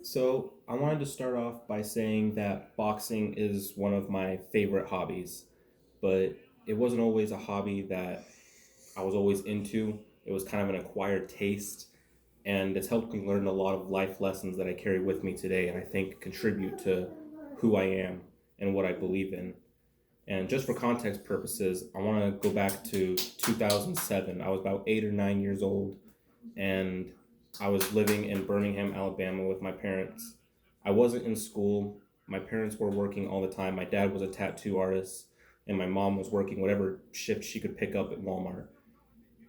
So, I wanted to start off by saying that boxing is one of my favorite hobbies, but it wasn't always a hobby that I was always into. It was kind of an acquired taste, and it's helped me learn a lot of life lessons that I carry with me today and I think contribute to who I am and what I believe in. And just for context purposes, I want to go back to 2007. I was about 8 or 9 years old, and I was living in Birmingham, Alabama with my parents. I wasn't in school. My parents were working all the time. My dad was a tattoo artist, and my mom was working whatever shift she could pick up at Walmart.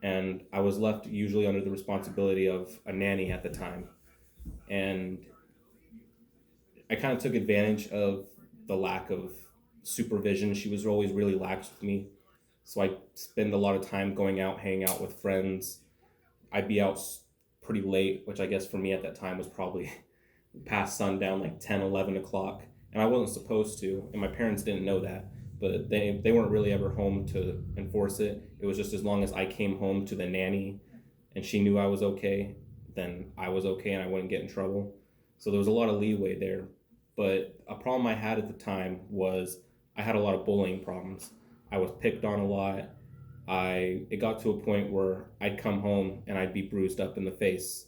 And I was left usually under the responsibility of a nanny at the time. And I kind of took advantage of the lack of supervision. She was always really lax with me. So I spend a lot of time going out, hanging out with friends. I'd be out pretty late, which I guess for me at that time was probably past sundown, like 10, 11 o'clock. And I wasn't supposed to, and my parents didn't know that. But they weren't really ever home to enforce it. It was just as long as I came home to the nanny and she knew I was okay, then I was okay and I wouldn't get in trouble. So there was a lot of leeway there. But a problem I had at the time was I had a lot of bullying problems. I was picked on a lot. It got to a point where I'd come home and I'd be bruised up in the face.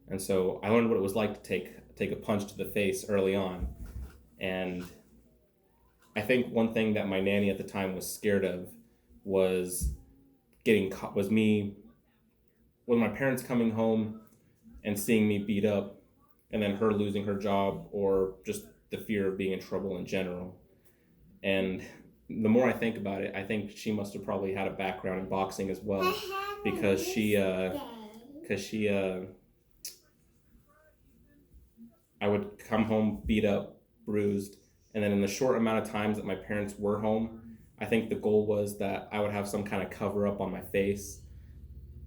And so I learned what it was like to take a punch to the face early on. And I think one thing that my nanny at the time was scared of was getting caught was me with my parents coming home and seeing me beat up and then her losing her job or just the fear of being in trouble in general. And the more I think about it, I think she must have probably had a background in boxing as well because she I would come home beat up, bruised, and then in the short amount of times that my parents were home, I think the goal was that I would have some kind of cover up on my face.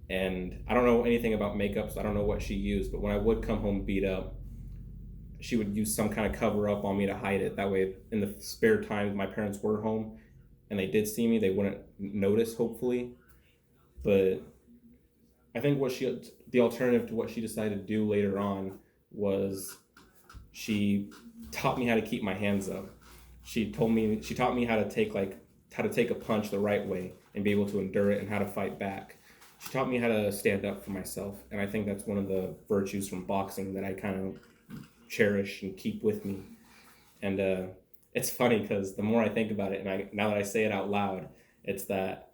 And I don't know anything about makeup, so I don't know what she used, but when I would come home beat up, she would use some kind of cover up on me to hide it. That way, in the spare times my parents were home and they did see me, they wouldn't notice, hopefully. But I think the alternative to what she decided to do later on was she taught me how to keep my hands up. She taught me how to take a punch the right way and be able to endure it and how to fight back. She taught me how to stand up for myself, and I think that's one of the virtues from boxing that I kind of cherish and keep with me. And it's funny because the more I think about it, and now that I say it out loud, it's that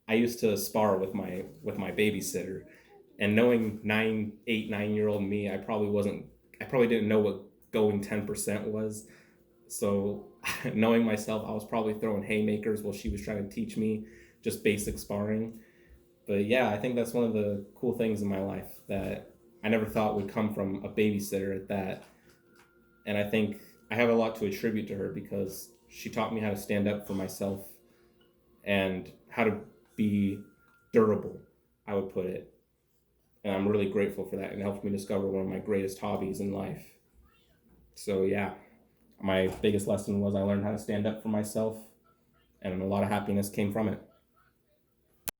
I used to spar with my babysitter, and knowing 9 year old me, I probably didn't know what going 10% was. So knowing myself, I was probably throwing haymakers while she was trying to teach me just basic sparring. But yeah, I think that's one of the cool things in my life that I never thought would come from a babysitter at that. And I think I have a lot to attribute to her because she taught me how to stand up for myself and how to be durable, I would put it. And I'm really grateful for that. And it helped me discover one of my greatest hobbies in life. So yeah, my biggest lesson was I learned how to stand up for myself, and a lot of happiness came from it.